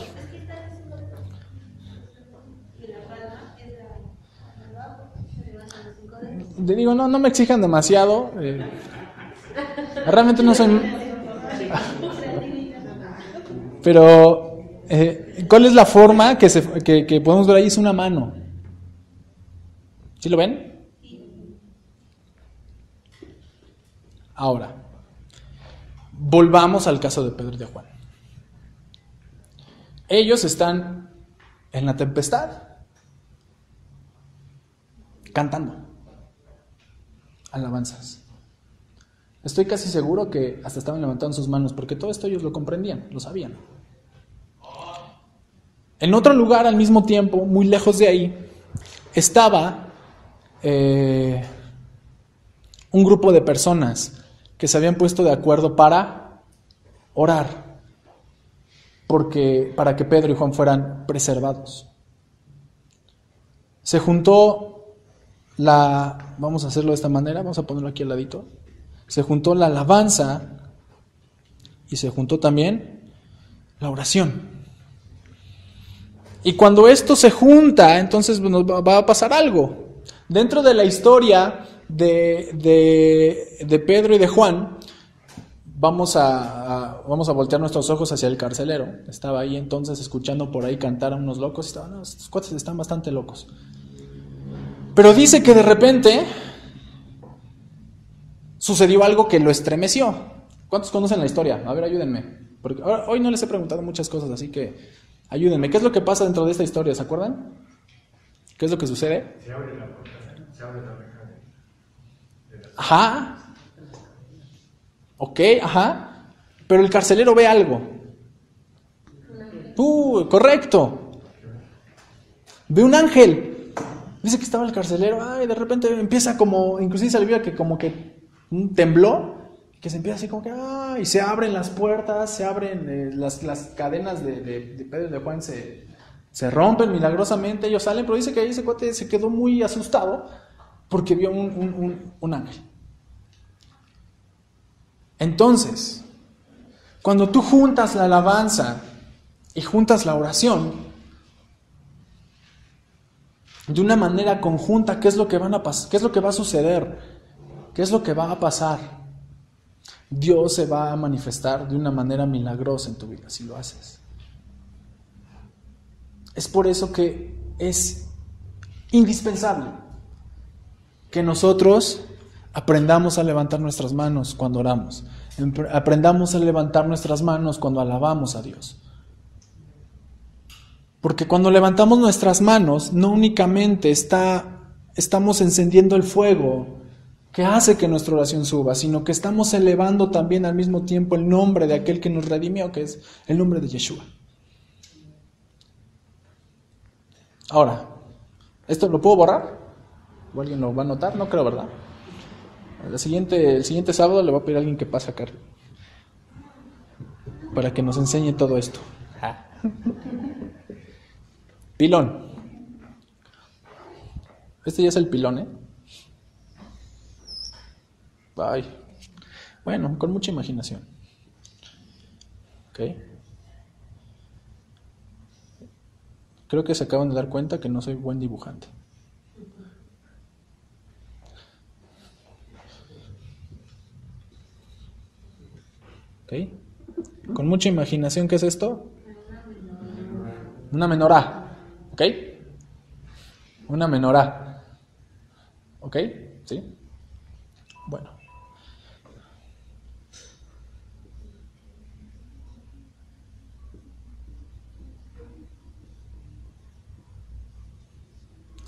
Digo, no me exijan demasiado. Realmente no soy... Pero, ¿cuál es la forma que podemos ver ahí? Es una mano. ¿Sí lo ven? Ahora, volvamos al caso de Pedro y de Juan. Ellos están en la tempestad, cantando alabanzas. Estoy casi seguro que hasta estaban levantando sus manos, porque todo esto ellos lo comprendían, lo sabían. En otro lugar, al mismo tiempo, muy lejos de ahí, estaba un grupo de personas que se habían puesto de acuerdo para orar, para que Pedro y Juan fueran preservados. Se juntó vamos a hacerlo de esta manera, vamos a ponerlo aquí al ladito. Se juntó la alabanza y se juntó también la oración. Y cuando esto se junta, entonces nos va a pasar algo. Dentro de la historia de Pedro y de Juan, vamos a voltear nuestros ojos hacia el carcelero. Estaba ahí entonces escuchando por ahí cantar a unos locos. Estos cuates están bastante locos. Pero dice que de repente sucedió algo que lo estremeció. ¿Cuántos conocen la historia? A ver, ayúdenme. Porque hoy no les he preguntado muchas cosas, así que ayúdenme. ¿Qué es lo que pasa dentro de esta historia? ¿Se acuerdan? ¿Qué es lo que sucede? Se abre la puerta, se abre la reja de la... Ajá. Ok, ajá. Pero el carcelero ve algo. Correcto. Ve un ángel. Dice que estaba el carcelero. Y de repente empieza como, inclusive se le vio que como que tembló, que se empieza así como que, y se abren las puertas, se abren las cadenas de Pedro y de Juan se rompen milagrosamente, ellos salen, pero dice que ahí ese cuate se quedó muy asustado porque vio un ángel. Entonces, cuando tú juntas la alabanza y juntas la oración de una manera conjunta, ¿qué es lo que va a suceder? ¿Qué es lo que va a pasar? Dios se va a manifestar de una manera milagrosa en tu vida si lo haces. Es por eso que es indispensable que nosotros aprendamos a levantar nuestras manos cuando oramos. Aprendamos a levantar nuestras manos cuando alabamos a Dios. Porque cuando levantamos nuestras manos, no únicamente estamos encendiendo el fuego que hace que nuestra oración suba, sino que estamos elevando también al mismo tiempo el nombre de aquel que nos redimió, que es el nombre de Yeshua. Ahora, ¿esto lo puedo borrar? ¿O alguien lo va a notar? No creo, ¿verdad? El siguiente sábado le voy a pedir a alguien que pase acá para que nos enseñe todo esto. Pilón. Este ya es el pilón, ¿eh? Ay. Bueno, con mucha imaginación. Ok. Creo que se acaban de dar cuenta que no soy buen dibujante. Ok. Con mucha imaginación, ¿qué es esto? Una menorá. ¿Ok? Una menorá. ¿Ok? ¿Sí? Bueno.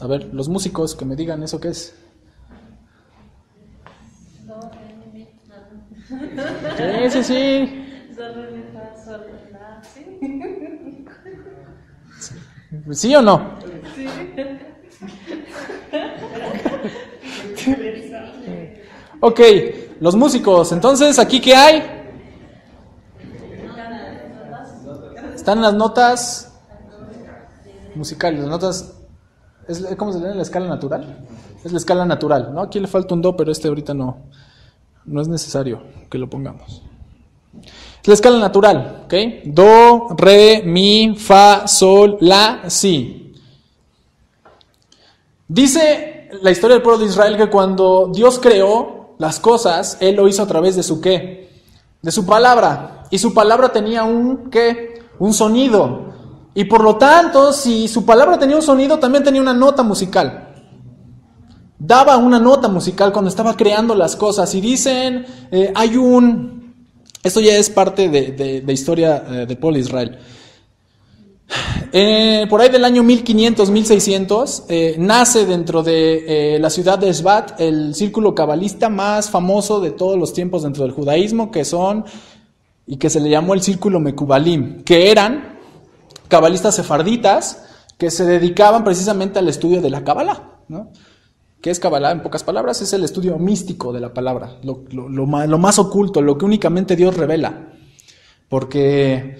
A ver, los músicos que me digan eso qué es. Sí. Sol, re, mi, fa, sol, re, la, ¿sí? Sí. ¿Sí o no? Ok, los músicos. Entonces, ¿aquí qué hay? Están las notas musicales, las notas... ¿Cómo se lee? ¿La escala natural? Es la escala natural, ¿no? Aquí le falta un do, pero ahorita no es necesario que lo pongamos. Es la escala natural, ¿ok? Do, re, mi, fa, sol, la, si. Dice la historia del pueblo de Israel que cuando Dios creó las cosas, Él lo hizo a través de su ¿qué? De su palabra. Y su palabra tenía un ¿qué? Un sonido. Y por lo tanto, si su palabra tenía un sonido, también tenía una nota musical. Daba una nota musical cuando estaba creando las cosas. Y dicen, esto ya es parte de historia del pueblo de Israel. Por ahí del año 1500, 1600, nace dentro de la ciudad de Svat el círculo cabalista más famoso de todos los tiempos dentro del judaísmo, que se le llamó el círculo Mekubalim, que eran cabalistas sefarditas que se dedicaban precisamente al estudio de la Kabbalah, ¿no? ¿Qué es Kabbalah? En pocas palabras, es el estudio místico de la palabra, lo más oculto, lo que únicamente Dios revela. Porque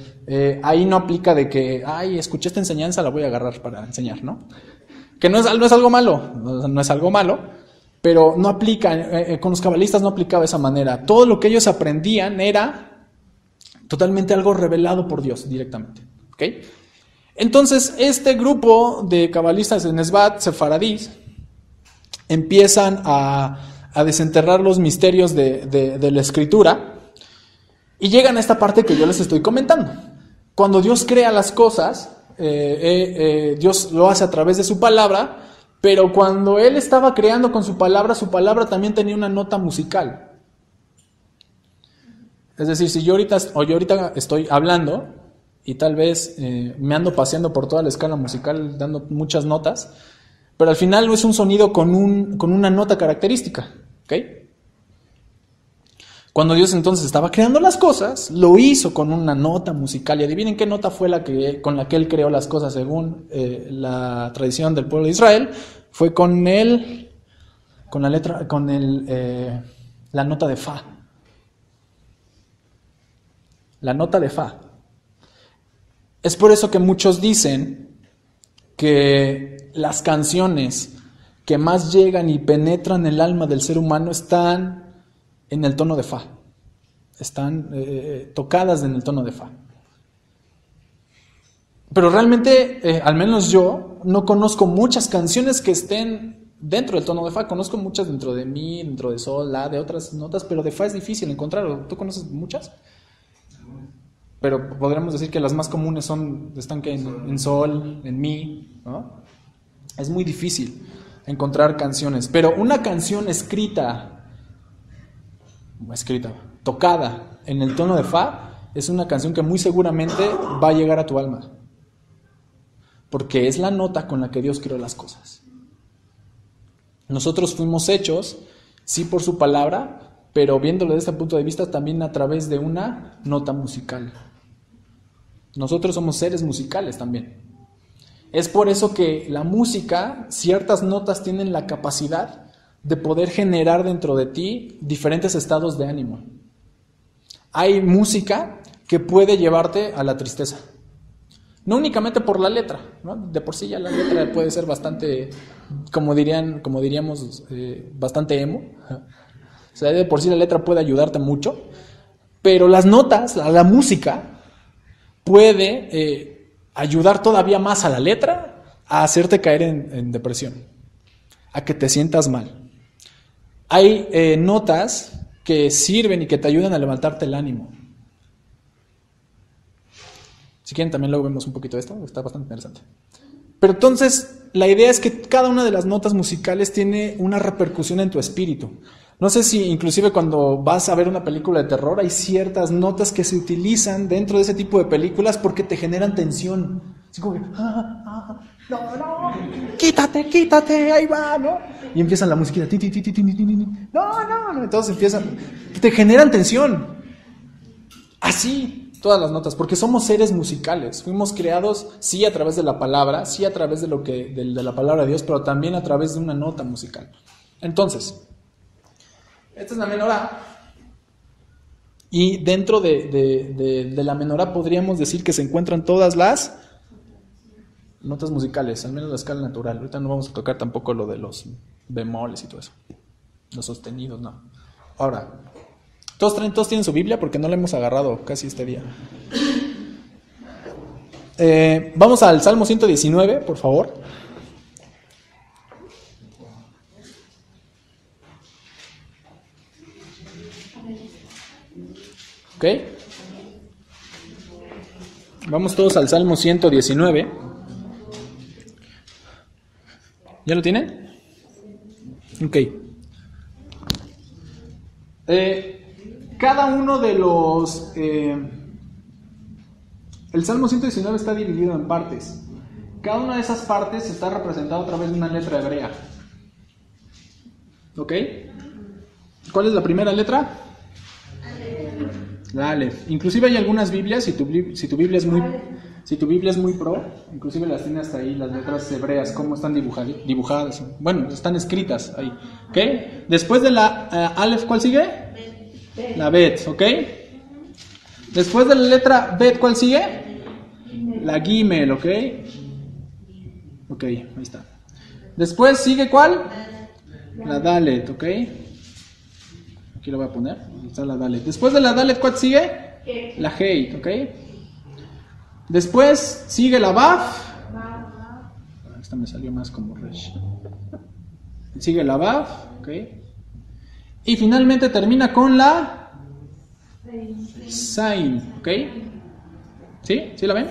ahí no aplica de que, escuché esta enseñanza, la voy a agarrar para enseñar, ¿no? Que no es algo malo, pero no aplica, con los cabalistas no aplicaba de esa manera. Todo lo que ellos aprendían era totalmente algo revelado por Dios directamente, ¿ok? Entonces, este grupo de cabalistas en Svat, sefaradís, empiezan a desenterrar los misterios de la escritura y llegan a esta parte que yo les estoy comentando. Cuando Dios crea las cosas, Dios lo hace a través de su palabra, pero cuando Él estaba creando con su palabra también tenía una nota musical. Es decir, si yo ahorita estoy hablando y tal vez me ando paseando por toda la escala musical dando muchas notas, pero al final es un sonido con una nota característica, ¿ok? Cuando Dios entonces estaba creando las cosas, lo hizo con una nota musical. Y adivinen qué nota fue con la que Él creó las cosas según la tradición del pueblo de Israel. Fue con la nota de Fa. La nota de Fa. Es por eso que muchos dicen que las canciones que más llegan y penetran el alma del ser humano están en el tono de Fa. Están tocadas en el tono de Fa. Pero realmente, al menos yo, no conozco muchas canciones que estén dentro del tono de Fa. Conozco muchas dentro de Mi, dentro de Sol, La, de otras notas, pero de Fa es difícil encontrarlo. ¿Tú conoces muchas? Pero podríamos decir que las más comunes están en Sol, en Mi, ¿no? Es muy difícil encontrar canciones. Pero una canción tocada en el tono de Fa, es una canción que muy seguramente va a llegar a tu alma. Porque es la nota con la que Dios creó las cosas. Nosotros fuimos hechos, sí, por su palabra, pero viéndolo desde este punto de vista también a través de una nota musical. Nosotros somos seres musicales también. Es por eso que la música, ciertas notas tienen la capacidad de poder generar dentro de ti diferentes estados de ánimo. Hay música que puede llevarte a la tristeza. No únicamente por la letra, ¿no? De por sí ya la letra puede ser bastante, como diríamos, bastante emo. O sea, de por sí la letra puede ayudarte mucho, pero las notas, la música, puede ayudar todavía más a la letra a hacerte caer en depresión, a que te sientas mal. Hay notas que sirven y que te ayudan a levantarte el ánimo. Si quieren también luego vemos un poquito de esto, está bastante interesante. Pero entonces la idea es que cada una de las notas musicales tiene una repercusión en tu espíritu. No sé si inclusive cuando vas a ver una película de terror hay ciertas notas que se utilizan dentro de ese tipo de películas porque te generan tensión. Así como que, no, quítate, ahí va, ¿no? Y empiezan la musiquita, no, entonces te generan tensión. Así, Todas las notas, porque somos seres musicales. Fuimos creados, sí, a través de la palabra, sí, a través de la palabra de Dios, pero también a través de una nota musical. Entonces, esta es la menorá. Y dentro de la menorá podríamos decir que se encuentran todas las notas musicales, al menos la escala natural. Ahorita no vamos a tocar tampoco lo de los bemoles y todo eso. Los sostenidos, no. Ahora, todos tienen su Biblia porque no la hemos agarrado casi este día. Vamos al Salmo 119, por favor. ¿Ok? Vamos todos al Salmo 119. ¿Ya lo tienen? Ok. Cada uno de los... el Salmo 119 está dividido en partes. Cada una de esas partes está representada a través de una letra hebrea. ¿Ok? ¿Cuál es la primera letra? La Aleph. Inclusive hay algunas Biblias, si tu Biblia es muy pro, inclusive las tiene hasta ahí, las letras hebreas, cómo están dibujadas. Bueno, están escritas ahí. ¿Ok? Después de la Aleph, ¿cuál sigue? La Bet, ¿ok? Después de la letra Bet, ¿cuál sigue? La Gimel, ¿ok? Ok, ahí está. Después sigue ¿cuál? La Dalet, ¿ok? Aquí lo voy a poner. Ahí está la Dalet. Después de la Dalet, ¿cuál sigue? La Heit, ¿ok? Después sigue la Baf. Esta me salió más como Resh. Sigue la Baf, ¿ok? Y finalmente termina con la Zain, ¿ok? ¿Sí? ¿Sí la ven?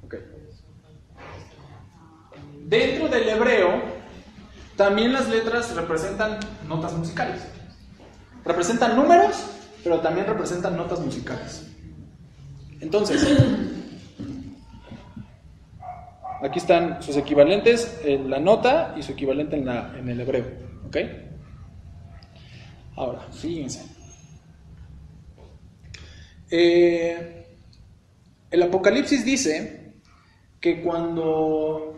Ok. Dentro del hebreo, también las letras representan notas musicales. Representan números, pero también representan notas musicales. Entonces, aquí están sus equivalentes en la nota y su equivalente en el hebreo. ¿Ok? Ahora, fíjense. El Apocalipsis dice que cuando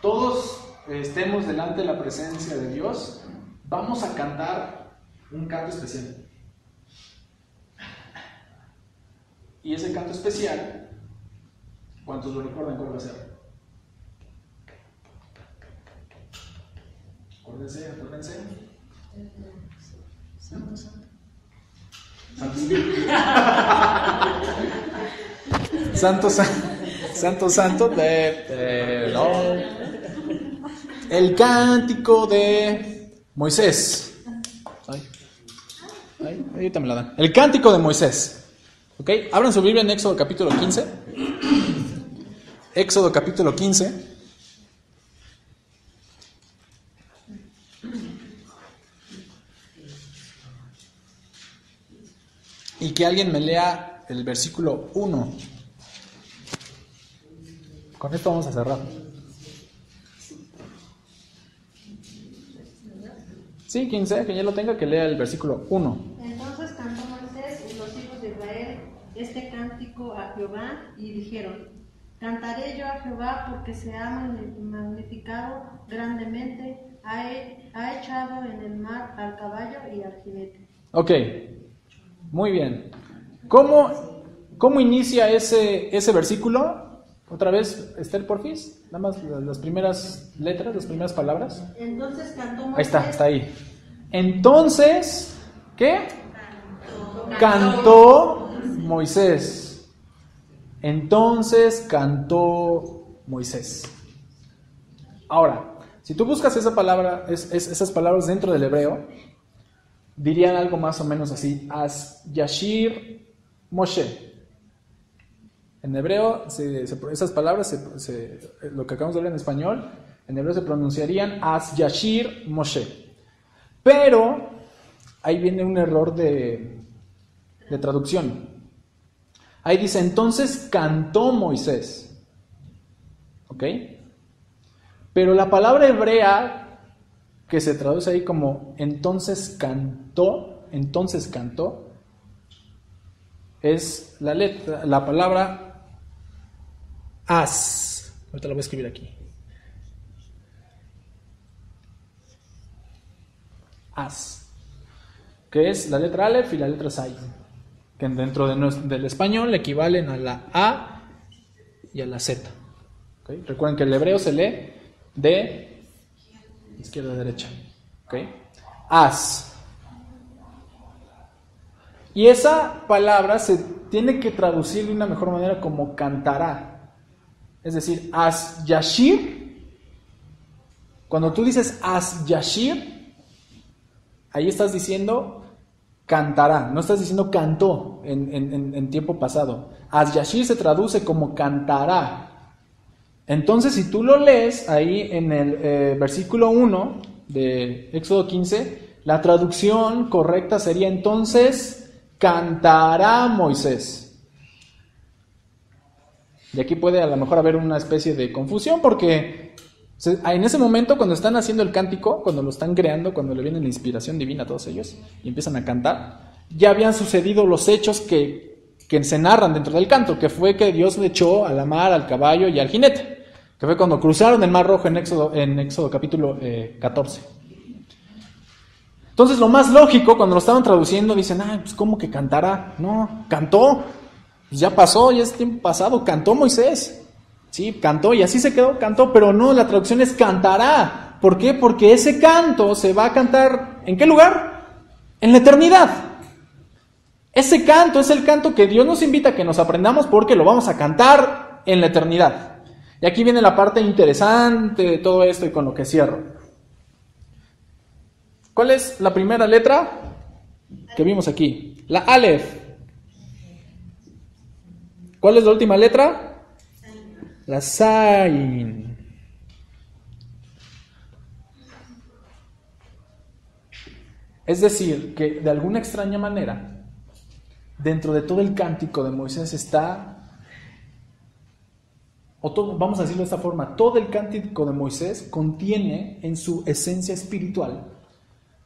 todos estemos delante de la presencia de Dios, vamos a cantar un canto especial. Y ese canto especial, ¿cuántos lo recuerdan cuál va a ser? Acuérdense. Santo el cántico de Moisés. Ahorita me la dan. El cántico de Moisés. ¿Ok? Abran su Biblia en Éxodo capítulo 15. Éxodo capítulo 15. Y que alguien me lea el versículo 1. Con esto vamos a cerrar. Sí, quien sea que ya lo tenga, que lea el versículo 1. Entonces cantó Moisés y los hijos de Israel este cántico a Jehová y dijeron: Cantaré yo a Jehová porque se ha magnificado grandemente, ha echado en el mar al caballo y al jinete. Ok, muy bien. ¿Cómo inicia ese versículo? Otra vez, Esther, porfis, nada más las primeras letras, las primeras palabras. Entonces cantó Moisés. Ahí está ahí. Entonces, ¿qué? Cantó Moisés. Entonces cantó Moisés. Ahora, si tú buscas esa palabra, esas palabras dentro del hebreo, dirían algo más o menos así: As Yashir Moshe. En hebreo, esas palabras, lo que acabamos de ver en español, en hebreo se pronunciarían As Yashir Moshe. Pero ahí viene un error de traducción. Ahí dice: entonces cantó Moisés. ¿Ok? Pero la palabra hebrea que se traduce ahí como entonces cantó, es la palabra as. Ahorita la voy a escribir aquí. As, que es la letra Aleph y la letra Zayin, que dentro del español equivalen a la A y a la Z. ¿Okay? Recuerden que el hebreo se lee de izquierda a derecha. ¿Okay? As. Y esa palabra se tiene que traducir de una mejor manera como cantará. Es decir, as yashir. Cuando tú dices as yashir, ahí estás diciendo cantará, no estás diciendo cantó en tiempo pasado. As yashir se traduce como cantará. Entonces, si tú lo lees ahí en el versículo 1 de Éxodo 15, la traducción correcta sería entonces cantará Moisés. Y aquí puede a lo mejor haber una especie de confusión porque en ese momento cuando están haciendo el cántico, cuando lo están creando, cuando le viene la inspiración divina a todos ellos y empiezan a cantar, ya habían sucedido los hechos que se narran dentro del canto, que fue que Dios le echó a la mar, al caballo y al jinete, que fue cuando cruzaron el Mar Rojo en Éxodo capítulo 14. Entonces lo más lógico, cuando lo estaban traduciendo, dicen, pues ¿cómo que cantará? No, cantó, pues ya pasó, ya es tiempo pasado, cantó Moisés. Sí, cantó y así se quedó, cantó, pero no, la traducción es cantará. ¿Por qué? Porque ese canto se va a cantar, ¿en qué lugar? En la eternidad. Ese canto es el canto que Dios nos invita a que nos aprendamos porque lo vamos a cantar en la eternidad. Y aquí viene la parte interesante de todo esto y con lo que cierro. ¿Cuál es la primera letra que vimos aquí? La Aleph. ¿Cuál es la última letra? La Zayin. Es decir, que de alguna extraña manera, dentro de todo el cántico de Moisés está, vamos a decirlo de esta forma, todo el cántico de Moisés contiene en su esencia espiritual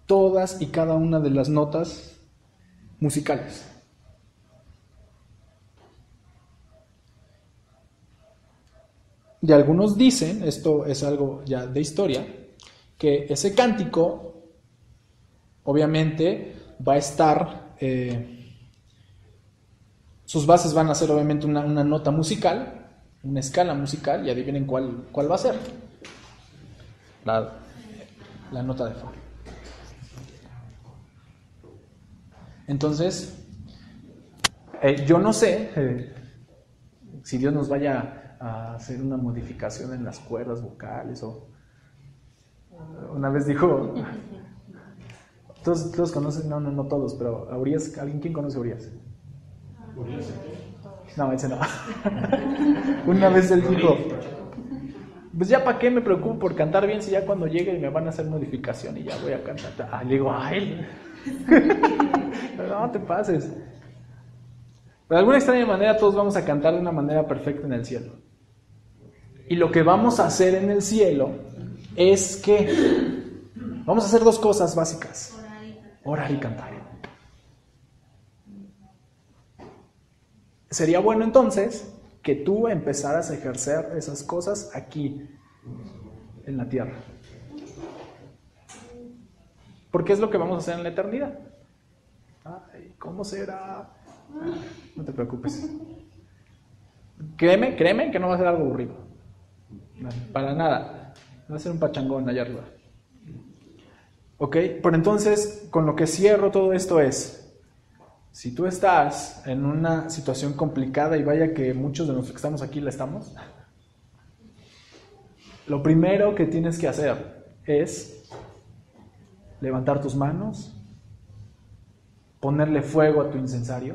todas y cada una de las notas musicales. Y algunos dicen, esto es algo ya de historia, que ese cántico obviamente va a estar, sus bases van a ser obviamente una nota musical, una escala musical, y adivinen cuál va a ser. La nota de fa. Entonces, yo no sé si Dios nos vaya a hacer una modificación en las cuerdas vocales o una vez dijo, todos conocen, no todos, pero a Urias, ¿quién conoce a Urias? No, ese no. Una vez él dijo, pues ya para qué me preocupo por cantar bien si ya cuando llegue me van a hacer modificación y ya voy a cantar. Le digo, ¡ay! No te pases. De alguna extraña manera todos vamos a cantar de una manera perfecta en el cielo. Y lo que vamos a hacer en el cielo es que vamos a hacer dos cosas básicas: orar y cantar. Sería bueno entonces que tú empezaras a ejercer esas cosas aquí en la tierra, porque es lo que vamos a hacer en la eternidad. Ay, ¿cómo será? No te preocupes. Créeme que no va a ser algo aburrido. No, para nada. Va a ser un pachangón allá arriba. ¿Ok? Pero entonces, con lo que cierro todo esto es, si tú estás en una situación complicada, y vaya que muchos de los que estamos aquí la estamos, lo primero que tienes que hacer es levantar tus manos, ponerle fuego a tu incensario,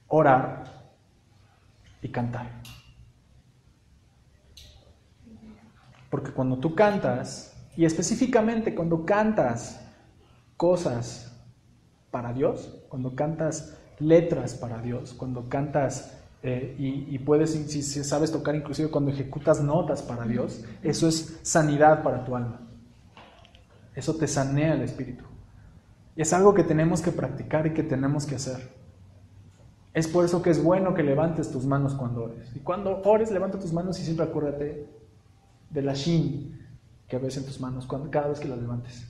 orar y cantar. Porque cuando tú cantas, y específicamente cuando cantas cosas para Dios, cuando cantas letras para Dios, cuando cantas y puedes, si sabes tocar, inclusive cuando ejecutas notas para Dios, eso es sanidad para tu alma. Eso te sanea el espíritu. Y es algo que tenemos que practicar y que tenemos que hacer. Es por eso que es bueno que levantes tus manos cuando ores. Y cuando ores, levanta tus manos y siempre acuérdate de la Shin que ves en tus manos cada vez que las levantes.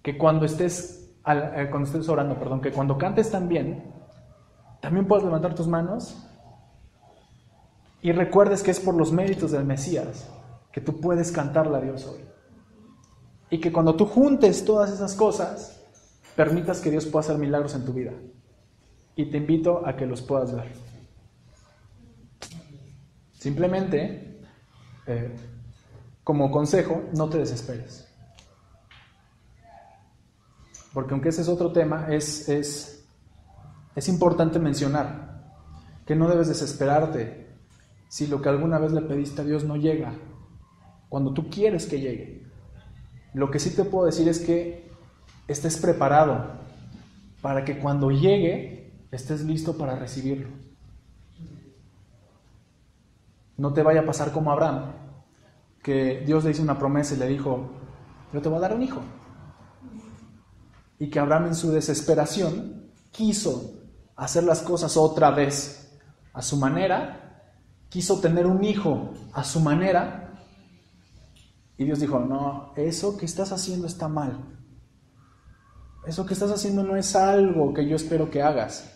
Que cuando estés orando, que cuando cantes también puedas levantar tus manos y recuerdes que es por los méritos del Mesías que tú puedes cantarle a Dios hoy. Y que cuando tú juntes todas esas cosas, permitas que Dios pueda hacer milagros en tu vida. Y te invito a que los puedas ver. Simplemente, como consejo, no te desesperes. Porque aunque ese es otro tema, es importante mencionar que no debes desesperarte si lo que alguna vez le pediste a Dios no llega, cuando tú quieres que llegue. Lo que sí te puedo decir es que estés preparado para que cuando llegue estés listo para recibirlo. No te vaya a pasar como a Abraham, que Dios le hizo una promesa y le dijo: yo te voy a dar un hijo. Y que Abraham en su desesperación quiso hacer las cosas otra vez a su manera, quiso tener un hijo a su manera, y Dios dijo: no, eso que estás haciendo está mal. Eso que estás haciendo no es algo que yo espero que hagas.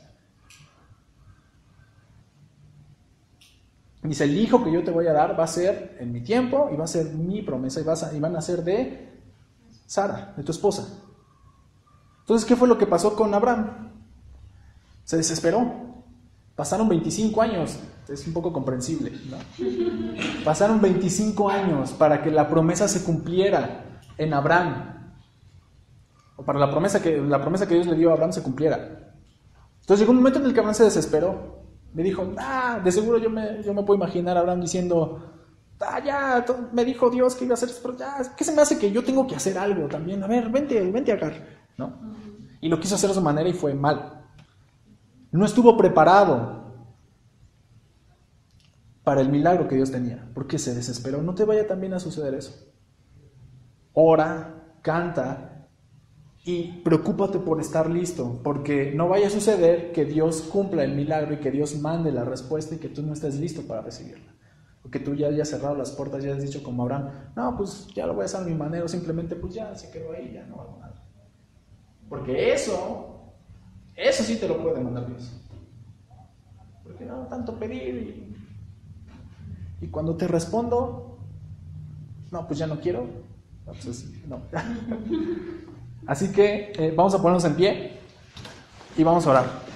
Dice: el hijo que yo te voy a dar va a ser en mi tiempo y va a ser mi promesa y van a ser de Sara, de tu esposa. Entonces, ¿qué fue lo que pasó con Abraham? Se desesperó. Pasaron 25 años, es un poco comprensible, ¿no? Pasaron 25 años para que la promesa se cumpliera en Abraham. O para la promesa que Dios le dio a Abraham se cumpliera. Entonces llegó un momento en el que Abraham se desesperó. Me dijo: de seguro yo me puedo imaginar a Abraham diciendo: ya, me dijo Dios que iba a hacer esto, pero ya, ¿qué se me hace que yo tengo que hacer algo también? A ver, vente acá, ¿no? Y lo quiso hacer a su manera y fue mal. No estuvo preparado para el milagro que Dios tenía, porque se desesperó. No te vaya también a suceder eso. Ora, canta y preocúpate por estar listo, porque no vaya a suceder que Dios cumpla el milagro y que Dios mande la respuesta y que tú no estés listo para recibirla. Porque tú ya hayas cerrado las puertas, ya has dicho como Abraham: no, pues ya lo voy a hacer a mi manera, o simplemente pues ya se quedó ahí, ya no hago nada. Porque eso sí te lo puede mandar Dios. Porque no, tanto pedir y cuando te respondo, no, pues ya no quiero. No, pues no. Así que vamos a ponernos en pie y vamos a orar.